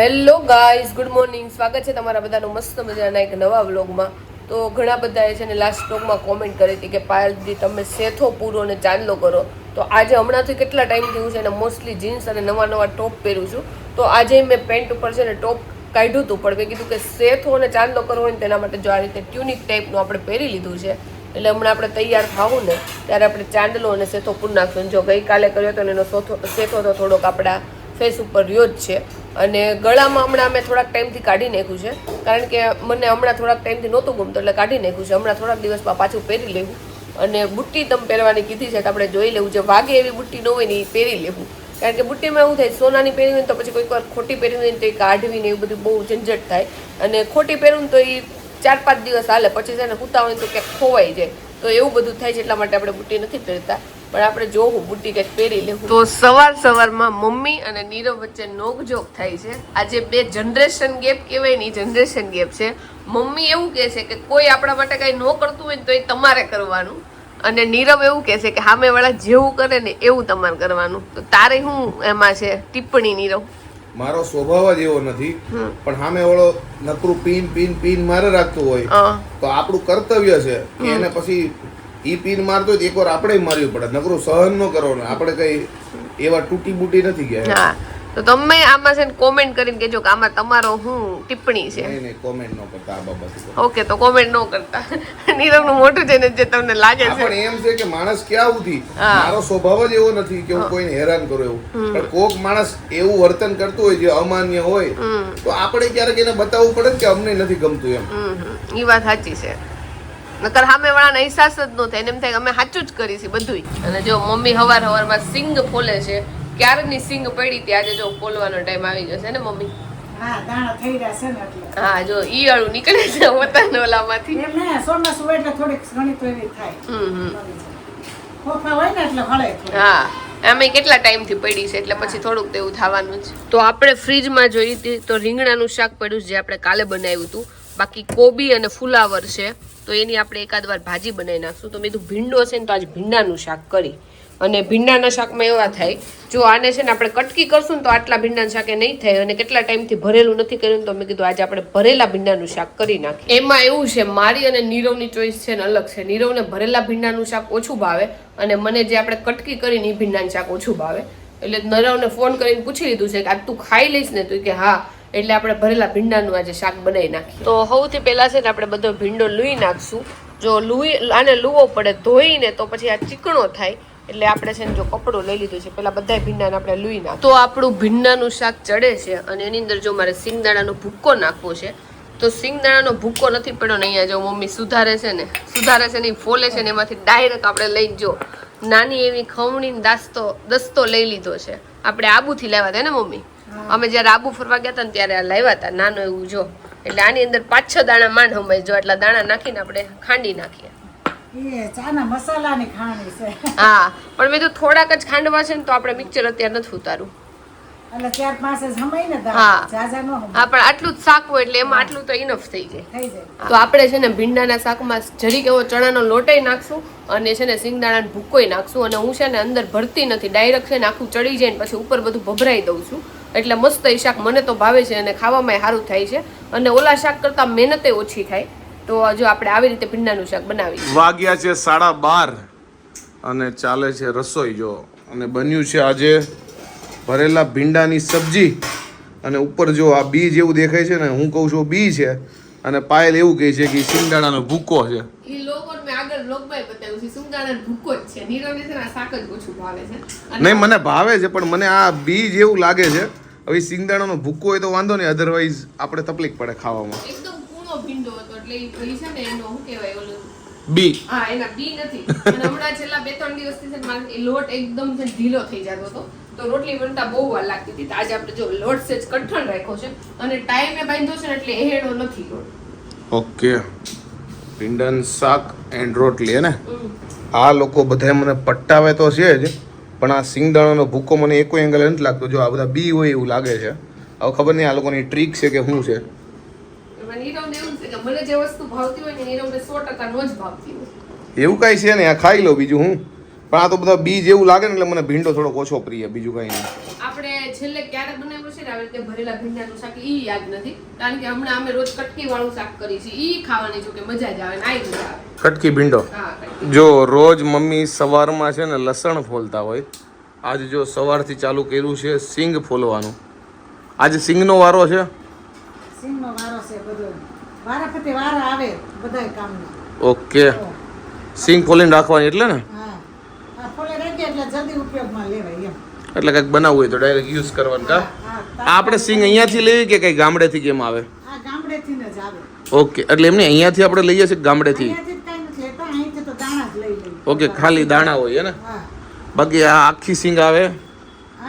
Hello guys, good morning. સ્વાગત છે તમારા બધાનું મસ્ત મજાના એક નવા વ્લોગમાં. તો ઘણા બધાએ છે ને લાસ્ટ વ્લોગમાં કોમેન્ટ કરી હતી કે પાયલજી તમે સેથો પૂરો અને ચાંદલો કરો. તો આજે હમણાંથી કેટલા ટાઈમથી હું છે ને મોસ્ટલી જીન્સ અને નવા ટોપ પહેરું છું. તો આજે મેં પેન્ટ ઉપર છે ને ટોપ કાઢ્યું હતું, પણ મેં કીધું કે સેથો અને ચાંદલો કરવો હોય ને તેના માટે જો આ રીતે ટ્યુનિક ટાઈપનું આપણે પહેરી લીધું છે. એટલે હમણાં આપણે તૈયાર થાવું ને ત્યારે આપણે ચાંદલો અને સેથો પૂર નાખશું. જો ગઈકાલે કર્યો હતો ને એનો સેથો તો થોડોક આપણા ફેસ ઉપર રહ્યો જ છે. અને ગળામાં હમણાં મેં થોડાક ટાઈમથી કાઢી નાખ્યું છે, કારણ કે મને હમણાં થોડાક ટાઈમથી નહોતું ગમતું એટલે કાઢી નાખ્યું છે. હમણાં થોડાક દિવસમાં પાછું પહેરી લેવું. અને બુટ્ટી તમે પહેરવાની કીધી છે તો આપણે જોઈ લેવું. જે વાગે એવી બુટ્ટી ન હોય ને એ પહેરી લેવું, કારણ કે બુટ્ટીમાં એવું થાય સોનાની પહેરી હોય તો પછી કોઈક વાર ખોટી પહેરી હોય ને તો એ કાઢવી ને એવું બધું બહુ ઝંઝટ થાય. અને ખોટી પહેરું તો એ 4-5 દિવસ હાલે, પછી છે ને સૂતા હોય તો ક્યાંક ખોવાઈ જાય. તો એવું બધું થાય છે, એટલા માટે આપણે બુટ્ટી નથી પહેરતા. પણ આપણે જોવું બુટ્ટી કંઈક પહેરી લેવું. તો સવારમાં મમ્મી અને નીરવ વચ્ચે નોકઝોક થાય છે. આજે બે જનરેશન ગેપ કહેવાય ને, જનરેશન ગેપ છે. મમ્મી એવું કહે છે કે કોઈ આપણા માટે કંઈ ન કરતું હોય ને તો એ તમારે કરવાનું, અને નીરવ એવું કહે છે કે સામેવાળા જેવું કરે ને એવું તમારે કરવાનું. તો તારે શું એમાં છે ટિપ્પણી નીરવ? મારો સ્વભાવ જ એવો નથી, પણ સામે વાળો નકરું પીન મારે રાખતું હોય તો આપણું કર્તવ્ય છે કે એને પછી ઈ પીન મારતો હોય એકવાર આપણે મારવી પડે. નકરું સહન ન કરવાનું. આપણે કઈ એવા તૂટી બૂટી નથી ગયા. હા, તો તમે આમાં છે ને કોમેન્ટ કરીને કહેજો કે આમાં તમારો શું ટિપ્પણી છે. નહીં કોમેન્ટ ન કરતા આ બાબતે. ઓકે, તો કોમેન્ટ ન કરતા. નીરવનું મોટું છે ને જે તમને લાગે છે. પણ એમ છે કે માણસ ક્યાં સુધી, મારો સ્વભાવ જ એવો નથી કે હું કોઈને હેરાન કરું એવું. પણ કોક માણસ એવું વર્તન કરતું હોય જે અમાન્ય હોય તો આપણે ક્યારેક એને બતાવવું પડે કે અમને નથી ગમતું એમ. એ વાત સાચી છે. નકર સામે વાળાને અહેસાસ જ ન થાય, એમ થાય અમે સાચું જ કરી છે બધું. અને જો મમ્મી સવારમાં સિંગ ફોલે છે. ક્યારની સિંગ પડી હતી, આજે જો ફોલવાનો ટાઈમ આવી જશે ને મમ્મી. હા, દાણા થઈ રહ્યા છે ને એટલે. હા, જો ઈયળું નીકળે છે વતનોલામાંથી. એમ ને ચોમાસું હોય એટલે થોડીક ઘણી તો એવી થાય. ખોખા હોય ને એટલે હળે. હા, અમે કેટલા ટાઈમથી પડી છે એટલે પછી થોડુંક તો એવું થવાનું છે. તો આપણે ફ્રીજમાં જોઈ હતી તો રીંગણાનું શાક પડ્યું જે આપણે કાલે બનાવ્યું હતું. બાકી કોબી અને ફુલાવર છે, તો એની આપણે એકાદ વાર ભાજી બનાવી નાખશું. તો મેં કીધું ભીંડો છે ને તો આજે ભીંડાનું શાક કરી. અને ભીંડાના શાકમાં એવા થાય, જો આને છે ને આપણે કટકી કરશું ને તો આટલા ભીંડાનું શાક નહીં થાય. અને કેટલા ટાઈમથી ભરેલું નથી કર્યું, તો મેં કીધું આજે આપણે ભરેલા ભીંડાનું શાક કરી નાખીએ. એમાં એવું છે, મારી અને નીરવની ચોઈસ છે ને અલગ છે. નીરવને ભરેલા ભીંડાનું શાક ઓછું ભાવે, અને મને જે આપણે કટકી કરીને એ ભીંડાનું શાક ઓછું ભાવે. એટલે નીરવને ફોન કરીને પૂછી લીધું છે કે આ તું ખાઈ લઈશ ને? તો કે હા. એટલે આપણે ભરેલા ભીંડાનું આજે શાક બનાવી નાખીએ. તો સૌથી પહેલા છે ને આપણે બધો ભીંડો લૂઈ નાખશું. જો આને લૂવો પડે ધોઈને તો પછી આ ચીકણો થાય. એટલે આપણે છે ને જો કપડું લઈ લીધું છે, પેલા બધા ભીંડાને આપણે લૂઈ નાખ. તો આપણું ભીંડાનું શાક ચડે છે, અને એની અંદર જો મારે સિંગદાણાનો ભૂક્કો નાખવો છે. તો સિંગદાણાનો ભૂક્કો નથી પડ્યો ને, અહીંયા જો મમ્મી સુધારે છે ને ફોલે છે ને એમાંથી ડાયરેક્ટ આપણે લઈ જો નાની એવી ખમણી દસ્તો લઈ લીધો છે. આપણે આબુથી લાવ્યા હતા ને મમ્મી, અમે જયારે આબુ ફરવા ગયા હતા ને ત્યારે આ લાવ્યા હતા નાનો એવું. જો એટલે આની અંદર 5-6 દાણા માંડ હમાય. જો એટલા દાણા નાખીને આપણે ખાંડી નાખીએ. એ ચાના મસાલાની ખાણી છે. હા, પણ મેં તો થોડાક જ ખાંડવા છે ને તો આપણે મિક્સર અત્યારે નથી ઉતારું. એટલે 4-5 જ હમાય ને દાણા. હા, જાજા નો હમાય. હા, પણ આટલું જ શાક હોય એટલે એમાં આટલું તો ઇનફ થઈ જાય. થઈ જાય. તો આપણે છે ને ભીંડાના શાકમાં જરીક એવો ચણાનો લોટય નાખશું, અને છે ને સિંગદાણાનો ભૂક્કોય નાખશું. અને હું છે ને અંદર ભરતી નથી, ડાયરેક્ટ છે ને આખું ચડી જાય ને પછી ઉપર બધું ભભરાઈ દઉં છું. એટલે મસ્ત એ શાક મને તો ભાવે છે, અને ખાવામાં સારું થાય છે. અને ઓલા શાક કરતા મહેનતે ઓછી થાય. તો જો આપણે આવી રીતે ભીંડાનું શાક બનાવી. વાગ્યા છે 12:30 અને ચાલે છે રસોઈ. જો અને બન્યું છે આજે ભરેલા ભીંડાની સબ્જી. અને ઉપર જો આ બી જેવું દેખાય છે ને, હું કહું છું બી છે, અને પાયલ એવું કહે છે કે સિંગદાણાનો ભૂક્કો છે. ઈ લોકોને મેં આગળ બ્લોગમાં બતાવ્યું છે સિંગદાણાનો ભૂક્કો જ છે. નીરવને છે ને આ શાક જ ઓછું ભાવે છે. નહીં, મને ભાવે છે, પણ મને આ બી જેવું લાગે છે. હવે સિંગદાણાનો ભૂક્કો હોય તો વાંધો નહીં, અધરવાઇઝ આપણે તકલીફ પડે ખાવામાં. એકદમ કૂણો ભીંડો હતો, એટલે ઈ છે ને એનો શું કહેવાય ઓલું બી. હા, એના બી નથી. અને હમણાં છેલ્લા 2-3 દિવસથી છે ને મારે એ લોટ એકદમ છે ઢીલો થઈ જતો હતો, તો રોટલી બનતા બહુ વાર લાગતી હતી. આજે આપણે જો લોટ સેજ કઠણ રાખ્યો છે, અને ટાઈમે બાંધ્યો છે ને એટલે એહેડો નથી લોટ. ઓકે, ભીંડાનું શાક એન્ડ રોટલી ને. આ લોકો બધા મને પટ્ટાવે તો છે જ, પણ આ સિંગદાણાનો ભૂકો મને એકો એંગલ નથી લાગતો. જો આ બધા બી હોય એવું લાગે છે. હવે ખબર નહીં આ લોકોની ટ્રીક છે કે શું છે. નીરવને એવું છે કે મને જે વસ્તુ ભાવતી હોય ને નીરવને 100% નો જ ભાવતી હોય. એવું કાંઈ છે ને, આ ખાઈ લો બીજું હું. પણ આ તો બધા બી જેવું લાગે ને એટલે મને ભીંડો થોડોક ઓછો પ્રિય, બીજું કાંઈ નહીં. આપણે છેલ્લે ક્યારે બનાવ્યું છે ને આવી રીતે ભરેલા ભીંડાનું શાક ઈ યાદ નથી, કારણ કે હમણાં અમે રોજ કટકી વાળું શાક કરીએ છીએ, ઈ ખાવાની જો કે મજા જ આવે ને આઈ મજા આવે. કટકી ભીંડો. હા, જો રોજ મમ્મી સવારમાં છે ને લસણ ફોલતા હોય, આજે જો સવારથી ચાલુ કર્યું છે સિંગ ફોલવાનું. આજે સિંગનો વારો છે. સિંગનો વારો છે બધો. વારાફરતી વારા આવે બધાય કામના. ઓકે, સિંગ ફોલીને રાખવાની એટલે ને. હા, આ ફોલે રાખીએ એટલે જલ્દી ઉપયોગમાં લેવાય એમ. એટલે કંઈક બનાવવું હોય તો ડાયરેક્ટ યુઝ કરવાનું. કા હા, આ આપણે સિંગ અહીંયાથી લેવી કે કઈ ગામડેથી કેમ આવે? આ ગામડેથી જ આવે. ઓકે, એટલે એમને અહીંયાથી આપણે લઈએ છીએ ગામડેથી. અહીંયાથી જ કાંઈ નથી લેતા, અહીંથી તો દાણા જ લઈ લઈએ. ઓકે, ખાલી દાણા હોય ને. હા, બાકી આ આખી સિંગ આવે.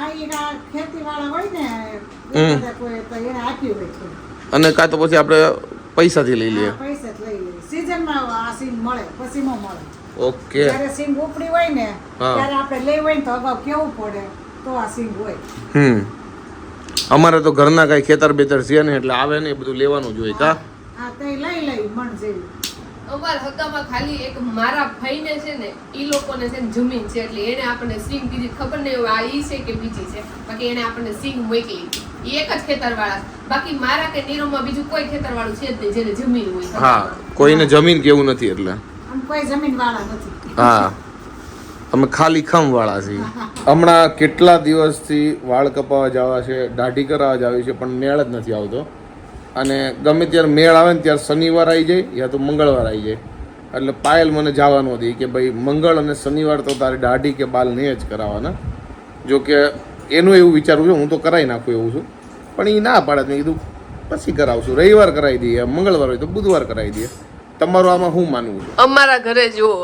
આ ખેતીવાળા હોય ને એ બધા કોઈ તો એને આપ્યું હોય છે. અને કાં તો પછી આપણે પૈસાથી લઈ લઈએ. હા, પૈસા જ લઈ લઈએ. સીઝનમાં આ સિંગ મળે, પછી નો મળે. ઓકે, જ્યારે સિંગ ઉપડી હોય ને હા. ત્યારે આપણે લેવી હોય ને તો અગાઉ કેવું પડે તો આ સિંગ હોય. અમારે તો ઘરના કઈ ખેતર બેતર છે ને એટલે આવે ને એ બધું લેવાનું જ હોય. કા હા, તો એ લઈ મણ જેવી. અમારા હગામાં ખાલી એક મારા ભાઈને છે ને ઈ લોકોને છે ને જમીન છે, એટલે એને આપણને સિંગ દીધી, ખબર નહીં હવે આ ઈ છે કે બીજી છે, બાકી એને આપણને સિંગ મોકલી. ઈ એક જ ખેતરવાળા, બાકી મારા કે નીરોમાં બીજું કોઈ ખેતરવાળું છે જ નહીં જેને જમીન હોય. હા, કોઈને જમીન કેવું નથી એટલે. આમ કોઈ જમીન વાળા નથી. હા, અમે ખાલી ખમ વાળા છીએ. હમણાં કેટલા દિવસથી વાળ કપાવા જવા છે, દાઢી કરાવવા જાવી છે, પણ મેળ જ નથી આવતો. અને ગમે ત્યારે મેળ આવે ને ત્યારે શનિવાર આવી જાય યા તો મંગળવાર આવી જાય. એટલે પાયલ મને જવાનું હતી કે ભાઈ મંગળ અને શનિવાર તો તારે દાઢી કે બાલ નહીં જ કરાવવાના. જો કે એનું એવું વિચારવું છે હું તો કરાવી નાખું એવું છું, પણ એ ના પાડે. મેં કીધું પછી કરાવશું, રવિવાર કરાવી દઈએ, મંગળવાર હોય તો બુધવાર કરાવી દઈએ. તમારું આમાં શું માનવું છે? અમારા ઘરે જુઓ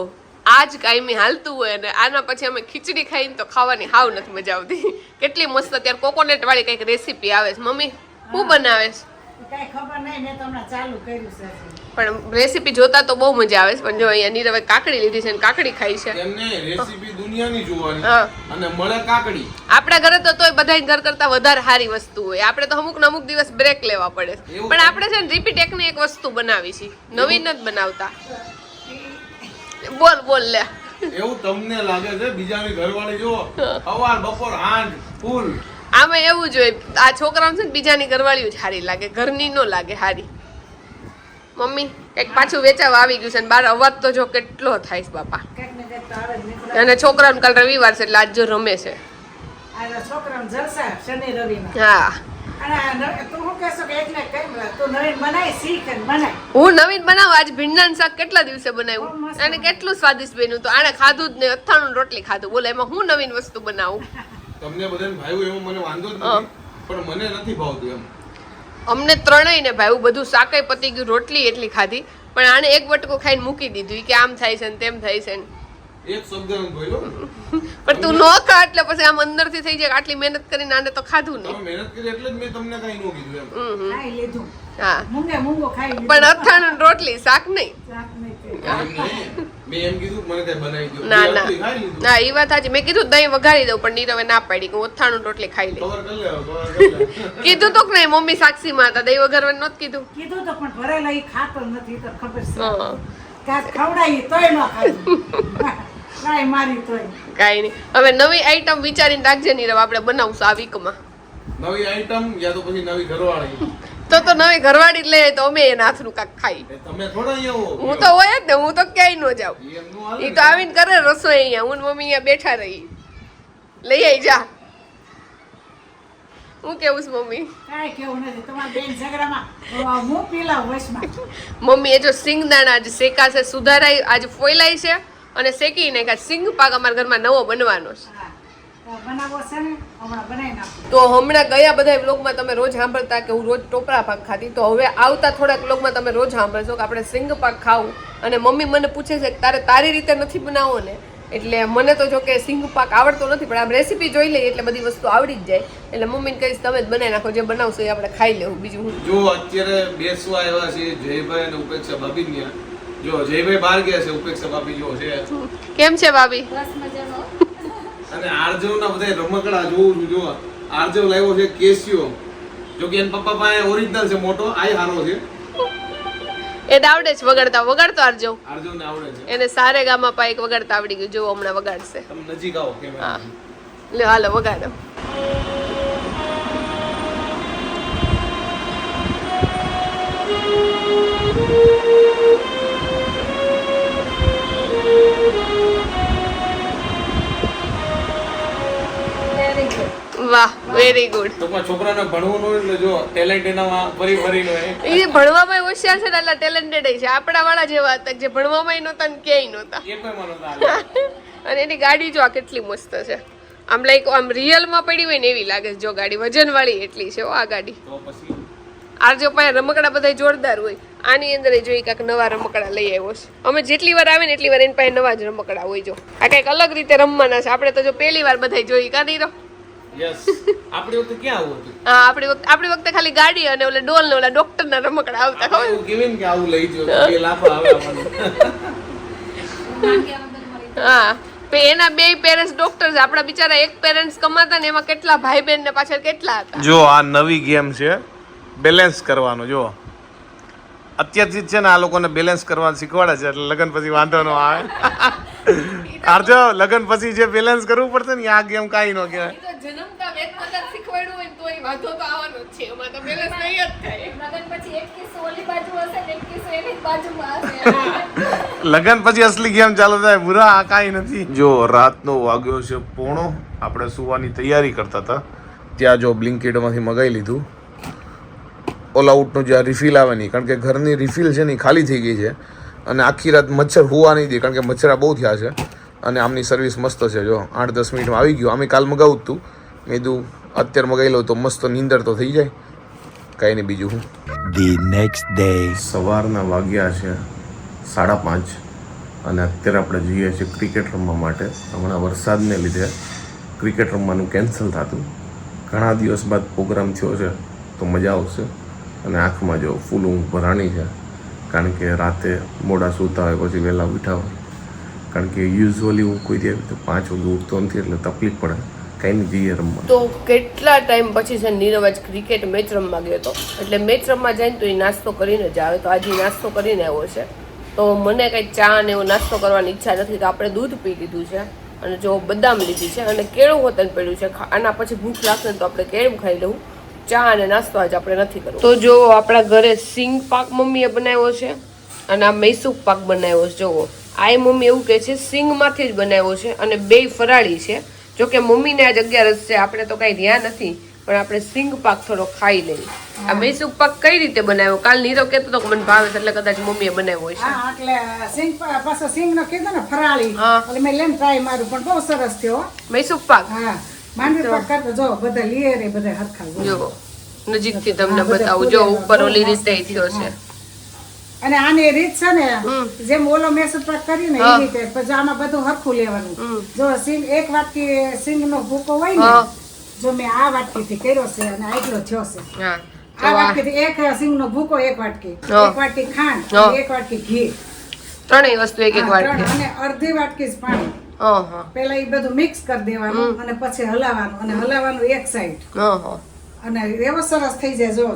આજ કાયમી હાલતું હોય ને આના પછી અમે ખીચડી ખાઈને તો ખાવાની હાવ નથી મજા આવતી. કેટલી મસ્ત અત્યારે કોકોનટ વાળી કઈક રેસીપી આવે છે. મમ્મી શું બનાવે છે? કાંઈ ખબર નહીં, મેં તો હમણાં ચાલુ કર્યું છે. પણ રેસીપી જોતા તો બહુ મજા આવે છે. પણ જો અહીંયા નીરવે કાકડી લીધી છે ને કાકડી ખાઈ છે. એમને રેસીપી દુનિયાની જોવાની હા, અને મળે કાકડી. આપણા ઘરે તો તોય બધા ઘર કરતા વધારે સારી વસ્તુ હોય. આપણે તો અમુક ને અમુક દિવસ બ્રેક લેવા પડે છે. એવું પણ આપણે છે ને રિપીટ એક ને એક વસ્તુ બનાવી છે, નવીન જ બનાવતા. બોલ લે. એવું તમને લાગે છે? બીજાની ઘરવાળી જો સવાર બપોર હાંજ ફૂલ. આમાં એવું જોઈએ આ છોકરાઓને છે ને બીજાની ઘરવાળીઓ જ સારી લાગે, ઘરની નો લાગે સારી. મમ્મી કંઈક પાછું વેચાવા આવી ગયું છે ને બાર અવાજ તો જો કેટલો થાય છે બાપા. કંઈક ને કંઈક તો આવે જ નીકળે. અને છોકરાઓને કાલ રવિવાર છે એટલે આજ જો રમે છે. આ છોકરાઓને જલસા શનિ રવિના. હા, અને તું શું કહેશો કે એકને કેમ તું નવીન બનાય શીખ અને બનાય. હું નવીન બનાવું. આજ ભીંડાનું શાક કેટલા દિવસે બહુ બનાવ્યું મસ્ત અને કેટલું સ્વાદિષ્ટ બન્યું. તો આને ખાધું જ નહીં, અથાણું રોટલી ખાધું. બોલે એમાં હું નવીન વસ્તુ બનાવું? તમને બધાને ભાવ્યું એમાં મને વાંધો જ નથી, પણ મને નથી ભાવતું એમ. અમને ત્રણેયને ભાવ્યું બધું. શાકેય પતી ગયું, રોટલી એટલી ખાધી, પણ આને એક વટકો ખાઈને મૂકી દીધું કે આમ થાય છે ને તેમ થાય છે ને. એક શબ્દ નથી બોલ્યો. પણ તું નો ખા એટલે પછી આમ અંદરથી થઈ જાય આટલી મહેનત કરીને આને તો ખાધું તમે નહીં. મહેનત કરી એટલે જ મેં તમને કઈ ન કીધું એમ. ખાઈ લીધું. હા, મૂંગો ખાઈ લીધું. પણ અથાણું ને રોટલી શાક નહીં. શાક નહીં તે. એમ નહીં. મેં એમ કીધું મને કઈ બનાવી દો. ના મેં ના આટલી ખાઈ લીધું. ના, એ વાત સાચી. મેં કીધું દહીં વઘારી દઉં, પણ નીરવે ના પાડી કે હું અથાણું ને રોટલી ખાઈ લઈ. કવર કરી લેવો, કવર કરી લેવો. કીધું તો કે નહીં, મમ્મી સાક્ષીમાં હતા, દહીં વઘારવાનું નહોતું કીધું. કીધું તો પણ ભરેલા ઈ ખાતો નથી તો ખબર છે. હા, કાંઈક ખવડાવી તોય ન ખાધું. ટ્રાય મારી તોય. કાંઈ નહીં. હવે નવી આઈટમ વિચારીને રાખજે નીરવ, આપણે બનાવશું આ વીકમાં. નવી આઈટમ યા તો પછી નવી ઘરવાળી. તો નવી ઘરવાળી જ લઈએ તો અમે એના હાથનું કાંઈક ખાઈ. એ તમે થોડા અહીંયા આવો. હું તો હોય જ ને, હું તો ક્યાંય ન જાઉં. એમનું હાલે એ ને. તો આવીને કરે રસોઈ અહીંયા, હું ને મમ્મી અહીંયા બેઠા રહી. લઈ આવી જા. હું કેવું છું મમ્મી? કાંઈ કેવું નથી. તમારા બેન ઝઘડામાં હું પીલા વશમાં. મમ્મી એ જો સિંગદાણા આજે શેકા છે, સુધારાઈ આજે ફોઈલાઈ છે અને શેકી નાખ્યા. સિંગ પાક અમારા ઘરમાં નવો બનવાનો છે. હા, તો બનાવો છે ને હમણાં બનાવી નાખું. તો હમણાં ગયા બધા વ્લોગમાં તમે રોજ સાંભળતા કે હું રોજ ટોપરા પાક ખાતી, તો હવે આવતા થોડાક વ્લોગમાં તમે રોજ સાંભળશો કે આપણે સિંગ પાક ખાવું. અને મમ્મી મને પૂછે છે કે તારે તારી રીતે નથી બનાવો ને, એટલે મને તો જો કે સિંગ પાક આવડતો નથી, પણ આમ રેસીપી જોઈ લઈએ એટલે બધી વસ્તુ આવડી જ જાય. એટલે મમ્મીને કહીશ તમે જ બનાવી નાખો, જે બનાવશો એ આપણે ખાઈ લેવું. બીજું હું જો અત્યારે બેસવા આવ્યા છે જયભાઈ અને ઉપેક્ષા ભાભી ત્યાં. જો જયભાઈ બહાર ગયા છે, ઉપેક્ષા ભાભી જો છે. કેમ છે ભાભી? અને આરજવના બધા રમકડા જોઉં છું. જો આરજવ લાવ્યો છે કેસિયો. જો કે એના પપ્પા પાસે ઓરિજિનલ છે મોટો, આય હારો છે. એ આવડે છે વગાડતા, વગાડતો આરજો. આરજવને આવડે છે. એને સારે ગામમાં પાઈક વગાડતા આવડી ગયું. જો હમણાં વગાડશે. તમે નજીક આવો કેમેરા. હા, લે હાલો વગાડો. Very good. ટૂંકમાં છોકરાને ભણવું ન હોય એટલે જો ટેલેન્ટ એનામાં ફરી ફરીનો હોય. એ ભણવામાં હોશિયાર છે ને એટલે ટેલેન્ટેડ છે. આપણા વાળા જેવા હતા જે ભણવામાં નહોતા ને ક્યાંય નહોતા. એ કોઈ માનો તાલે. અને એની ગાડી જો આ કેટલી મસ્ત છે. આમ લાઈક આમ રિયલમાં પડી હોય ને એવી લાગે છે. જો ગાડી વજન વાળી એટલી છે આ ગાડી. તો પછી આ જો પાસે રમકડા બધા જોરદાર હોય. આની અંદર જોઈ કાંઈક નવા રમકડા લઈ આવ્યો છે. અમે જેટલી વાર આવે ને એટલી વાર એની પાસે નવા જ રમકડા હોય. જો આ કંઈક અલગ રીતે રમવાના છે. આપણે તો જો પહેલી વાર બધા જોઈ કાઢી દો. યસ આપણી વખતે ક્યાં આવું હતું? હા આપણી વખતે ખાલી ગાડી અને ઓલા ડોલ ને ઓલા ડોક્ટર ના રમકડા આવતા ખબર. એવું કેવી કે આવું લઈ જો બે લાફા આવે આપણને. હા એના બે પેરેન્ટ્સ ડોક્ટર છે. આપણા બિચારા એક પેરેન્ટ્સ કમાતા ને એમાં કેટલા ભાઈ બહેન ને પાછળ કેટલા હતા. જો આ નવી ગેમ છે બેલેન્સ કરવાનું. જો અત્યારથી જ છે ને આ લોકોને બેલેન્સ કરવાનું શીખવાડે છે એટલે લગન પછી વાંધો ન આવે. આરજો લગન પછી જે બેલેન્સ કરવું પડશે ને આ ગેમ કાંઈ ન કહેવાય. જન્મતા વેદ કદાચ શીખવાડ્યું હોય તોય વાંધો તો આવવાનો જ છે. એમાં તો બેલેન્સ નહીં જ થાય. લગન પછી અસલી ગેમ ચાલુ થાય. બુરા આ કાંઈ નથી. જો રાતનો વાગ્યો છે 1:30. આપણે સુવાની તૈયારી કરતા હતા ત્યાં જો બ્લિંકિટમાંથી મગાવી લીધું ઓલ આઉટનું જે રિફિલ આવે નહીં, કારણ કે ઘરની રિફિલ છે ને ખાલી થઈ ગઈ છે અને આખી રાત મચ્છર હોવા નહીં દે, કારણ કે મચ્છરા બહુ થયા છે. અને આમની સર્વિસ મસ્ત છે. જો 8-10 મિનિટમાં આવી ગયું. અમે કાલ મગાવું હતું, મેં કીધું અત્યારે મગાવી લઉં તો મસ્ત નીંદર તો થઈ જાય. કાંઈ નહીં બીજું હું. The next day. સવારના વાગ્યા છે 5:30 અને અત્યારે આપણે જઈએ છીએ ક્રિકેટ રમવા માટે. હમણાં વરસાદને લીધે ક્રિકેટ રમવાનું કેન્સલ થતું. ઘણા દિવસ બાદ પ્રોગ્રામ થયો છે તો મજા આવશે. અને આંખમાં જો ફૂલ ઊંઘ ભરાણી છે, કારણ કે રાતે મોડા સૂતા હોય પછી વહેલા ઉઠા હોય. કારણ કે યુઝ્યુઅલી હું કોઈ દિવસ 5 વાગે ઉઠતો નથી એટલે તકલીફ પડે. કાંઈ નહીં જઈએ રમવા. તો કેટલા ટાઈમ પછી છે નીરવ આજ ક્રિકેટ મેચ રમવા ગયો હતો. એટલે મેચ રમવા જાય ને તો એ નાસ્તો કરીને જ આવે. તો આજે નાસ્તો કરીને આવ્યો છે. તો મને કંઈ ચા ને એવો નાસ્તો કરવાની ઈચ્છા નથી, તો આપણે દૂધ પી લીધું છે અને જો બદામ લીધી છે અને કેળું હોતન પડ્યું છે. આના પછી ભૂખ લાગશે ને તો આપણે કેળું ખાઈ લઉં. ચા અને નાસ્તો આજે આપણે નથી કરવો. તો જો આપણા ઘરે સિંગ પાક મમ્મીએ બનાવ્યો છે અને આ મૈસૂર પાક બનાવ્યો છે. જોવો આ મમ્મી એવું કહે છે સિંગમાંથી જ બનાવ્યો છે અને બેય ફરાળી છે. જો કે મમ્મીને આજ 11 છે, આપણે તો કાંઈ ધ્યાન નથી, પણ આપણે સિંગ પાક થોડો ખાઈ લઈએ. આ મૈસૂર પાક કઈ રીતે બનાવ્યો? કાલ નીરવ કહેતો હતો કે મને ભાવે છે એટલે કદાચ મમ્મીએ બનાવ્યો છે. હા એટલે સિંગ પાછો સિંગ નો કીધું ને ફરાળી, એટલે મેં લેમ ટ્રાય મારું પણ બહુ સરસ થયો મૈસૂર પાક. હા માંડવી પાક કરતો જો બધા લીએ રે બધા હરખા જો નજીકથી તમને બતાવું. જો ઉપર ઓલી રીતે થયો છે. અને આની રીત છે ને જેમ ઓલો મેસૂર પાક કરી ને એ રીતે પછી આમાં બધું હરખું લેવાનું. જો સિંગ એક વાટકી સિંગ નો ભૂકો હોય ને, જો મેં આ વાટકી થી કર્યો છે અને આટલો થયો છે. હા આ વાટકી થી એક સિંગ નો ભૂકો, એક વાટકી, એક વાટકી ખાંડ, એક વાટકી ઘી, ત્રણેય વસ્તુ એક વાટકી અને અડધી વાટકી જ પાણી. પેલા એ બધું મિક્સ કરી દેવાનું અને પછી હલાવવાનું અને હલાવવાનું એક સાઈડ. અને એવો સરસ થઈ જાય. જો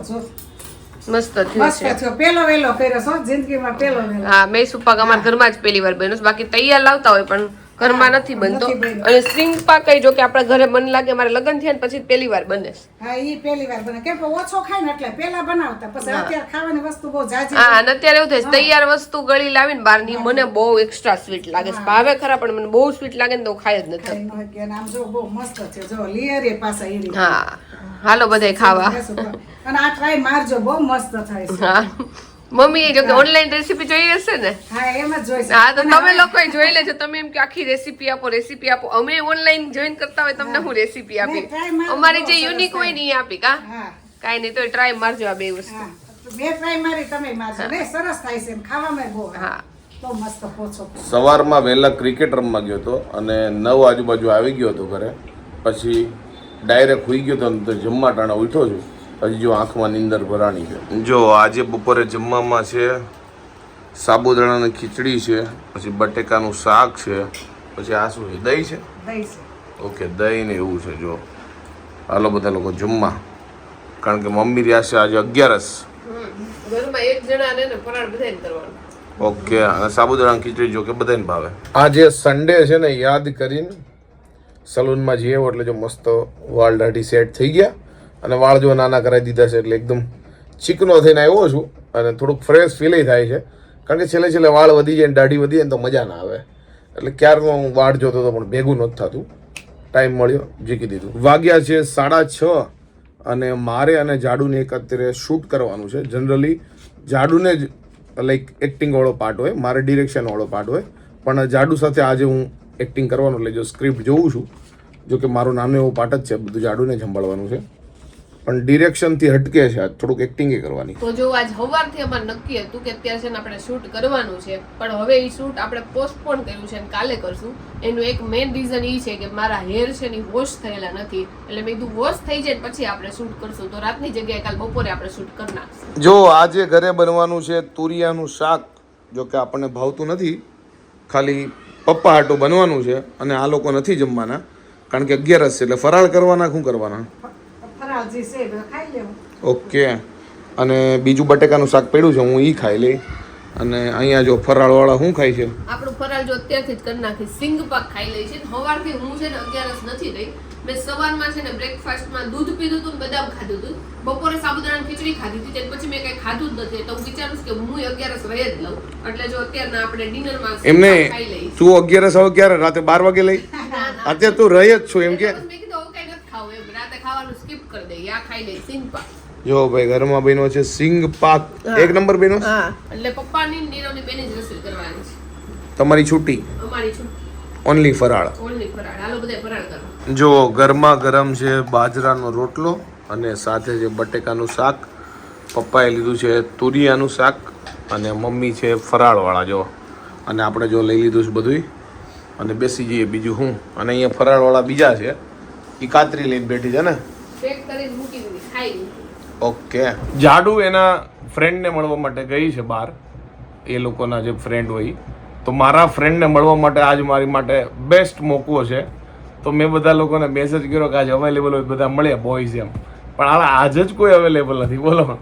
મસ્ત થયું મસ્ત થયો. પેલો વેલો કર્યો છો જિંદગીમાં પેલો વેલો. હા મૈસૂર પાક અમારા ઘરમાં જ પહેલી વાર બન્યો છે. બાકી તૈયાર લાવતા હોય પણ ઘરમાં નથી બનતો. અને સિંગ પાક કઈ જો કે આપણા ઘરે મને લાગે મારે લગ્ન થયા ને પછી પહેલી વાર બને. હા ઈ પહેલી વાર બને. કેમ કે ઓછો ખાય ને એટલે પેલા બનાવતા, પછી અત્યારે ખાવાની વસ્તુ બહુ જાજી. હા અને અત્યારે એવું થાય તૈયાર વસ્તુ ગળી લાવીને બહારની મને બહુ એક્સ્ટ્રા સ્વીટ લાગે છે. ભાવે ખરા પણ મને બહુ સ્વીટ લાગે ને તો ખાય જ નથી. આમ જો બહુ મસ્ત છે. જો લીયરે પાછા એ રીતે. હા હાલો બધાય ખાવા. અને આ ટ્રાય મારજો, બહુ મસ્ત થાય છે. હા મમ્મી જો કે ઓનલાઈન રેસીપી જોઈ હશે ને? હા એમ જ જોઈ છે. હા તો તમે લોકોએ જોઈ લેજો. તમે એમ કે આખી રેસીપી આપો રેસીપી આપો. અમે ઓનલાઈન જોઈન કરતા હોય તમને હું રેસીપી આપી. અમારી જે યુનિક હોય ને એ આપી. કા કાઈ નહીં તો ટ્રાય મારજો આ બે વસ્તુ. બે ટ્રાય મારી તમે મારજો. ને સરસ થાય છે ખાવામાં બહુ. હા તો મસ્ત પોછો. સવારમાં વહેલા ક્રિકેટ રમવા ગયો હતો અને 9 આજુબાજુ આવી ગયો હતો ઘરે. પછી ડાયરેક્ટ હોઈ ગયો હતો તો જમવા ટાણા ઉઠ્યો છું. હજી જો આંખમાં નીંદર ભરાણી છે. જો આજે બપોરે જમવામાં છે સાબુદાણાની ખીચડી છે, પછી બટેકાનું શાક છે, પછી આ શું છે દહીં છે. દહીં છે. ઓકે દહીં ને એવું છે. જો હાલો બધા લોકો જમવા, કારણ કે મમ્મી રહ્યા છે આજે 11. ઘરમાં એક જણા ને ફરાળ બધાને કરવાનું. ઓકે અને સાબુદાણાની ખીચડી જો કે બધાને ભાવે. આજે સન્ડે છે ને યાદ કરીને સલૂનમાં જઈએ એટલે જો મસ્ત વાળ દાઢી સેટ થઈ ગયા અને વાળ જો નાના કરાવી દીધા છે એટલે એકદમ ચીકનો થઈને આવ્યો છું અને થોડુંક ફ્રેશ ફીલ થાય છે. કારણ કે છેલ્લે વાળ વધી જાય ને દાઢી વધી જાય ને તો મજા ના આવે. એટલે ક્યારનો હું વાળ જોતો હતો પણ ભેગું નથી થતું. ટાઈમ મળ્યો જીકી દીધું. વાગ્યા છે 6:30 અને મારે અને જાડુને એક અત્યારે શૂટ કરવાનું છે. જનરલી જાડુને જ લાઈક એક્ટિંગ વાળો પાર્ટ હોય, મારે ડિરેક્શન વાળો પાર્ટ હોય, પણ જાડુ સાથે આજે હું એક્ટિંગ કરવાનું એટલે જો સ્ક્રિપ્ટ જોઉં છું, જો કે મારો નાનો એવો પાર્ટ જ છે, બધું જાડુને જ સંભાળવાનું છે, પણ ડિરેક્શનથી હટકે છે, થોડુંક એક્ટિંગ કરવાની. તો જો આજ સવારથી અમારે નક્કી હતું કે અત્યારે છે ને આપણે શૂટ કરવાનું છે, પણ હવે એ શૂટ આપણે પોસ્ટપોન કર્યું છે અને કાલે કરશું. એનું એક મેઇન રીઝન એ છે કે મારા હેર છે ને વોશ થયેલા નથી, એટલે મેં કીધું વોશ થઈ જાય પછી આપણે શૂટ કરશું. તો રાતની જગ્યાએ કાલ બપોરે આપણે શૂટ કરી નાખશું. જો આજે ઘરે બનવાનું છે તુરિયાનું શાક, જો કે આપણને ભાવતું નથી, ખાલી પપ્પા હાટું બનવાનું છે અને આ લોકો નથી જમવાના કારણ કે 11 છે, એટલે ફરાળ કરવાના. શું કરવાના? ફરાળજી છે બધું ખાઈ લેવું. ઓકે. અને બીજું બટેકાનું શાક પડ્યું છે, હું ઈ ખાઈ લઈ. અને અહીંયા જો ફરાળવાળા શું ખાય છે? આપણું ફરાળ જો અત્યારથી જ કરી નાખી, સિંગ પાક ખાઈ લઈ છે. સવારથી હું છે ને 11 નથી રહી. મેં સવારમાં છે ને બ્રેકફાસ્ટમાં દૂધ પીધું હતું, બદામ ખાધું હતું, બપોરે સાબુદાણાની ખીચડી ખાધી હતી, પછી મેં કઈ ખાધું જ નથી. તો હું વિચારું છું કે હું 11 રહી જ લઉં, એટલે જો અત્યારના આપણે ડિનરમાં એમને ખાઈ લઈશ. તું 11 હવે ક્યારે? રાતે 12 વાગે લઈ? અત્યારે તું રહી જ છું એમ કે? મેં કીધું હવે કઈ નથી ખાવું એમ, રાતે ખાવાનું સ્કીપ કરી દઈએ, આ ખાઈ લઈ સિંગ પાક. જો ભાઈ ઘરમાં બન્યો છે સિંગ પાક, એક નંબર બન્યો. હા, એટલે પપ્પાની નીરવની બેની જ રસોઈ કરવાની છે. તમારી છૂટી અમારી છૂટ ઓનલી ફરાળ. ઓનલી ફરાળ. હાલો બધા ફરાળ કરો. જો ગરમા ગરમ છે બાજરાનો રોટલો અને સાથે છે બટેકાનું શાક. પપ્પાએ લીધું છે તુરિયાનું શાક અને મમ્મી છે ફરાળવાળા. જો અને આપણે જો લઈ લીધું છે બધું અને બેસી જઈએ. બીજું શું? અને અહીંયા ફરાળવાળા બીજા છે, એ કાતરી લઈને બેઠી છે ને. પેક કરીને મૂકી દીધી, ખાઈ લીધી. ઓકે. જાડુ એના ફ્રેન્ડને મળવા માટે ગઈ છે બહાર, એ લોકોના જે ફ્રેન્ડ હોય. તો મારા ફ્રેન્ડને મળવા માટે આજ મારી માટે બેસ્ટ મોકો છે. તો મેં બધા લોકોને મેસેજ કર્યો કે આજે અવેલેબલ હોય, બધા મળ્યા બોયઝ એમ, પણ આજ જ કોઈ અવેલેબલ નથી. બોલો,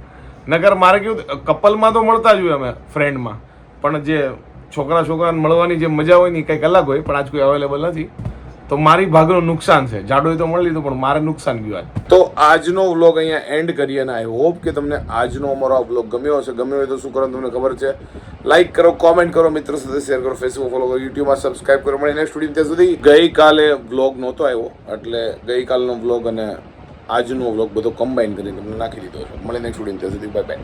નકર મારે કેવું કપલમાં તો મળતા જ હોય અમે ફ્રેન્ડમાં, પણ જે છોકરા છોકરાને મળવાની જે મજા હોય ને કંઈક અલગ હોય, પણ આજ કોઈ અવેલેબલ નથી. તો મારી ભાગનું નુકસાન છે. જાડુએ તો મળી લીધું પણ મારે નુકસાન ગયું આજ. તો આજનો વ્લોગ અહીંયા એન્ડ કરીએ અને આઈ હોપ કે તમને આજનો અમારો આ વ્લોગ ગમ્યો હશે. ગમ્યો હોય તો શું કરવાનું તમને ખબર છે, લાઈક કરો, કોમેન્ટ કરો, મિત્રો સાથે શેર કરો, ફેસબુક ફોલો કરો, યુટ્યુબમાં સબસ્ક્રાઇબ કરો. મળે નેક્સ્ટ વિડીયો. ત્યાં સુધી ગઈકાલે વ્લોગ નહોતો આવ્યો, એટલે ગઈકાલનો વ્લોગ અને આજનો વ્લોગ બધો કમ્બાઈન કરીને તમને નાખી દીધો છે. મળે નેક્સ્ટ વિડીયો. ત્યાં સુધી બાય બાય.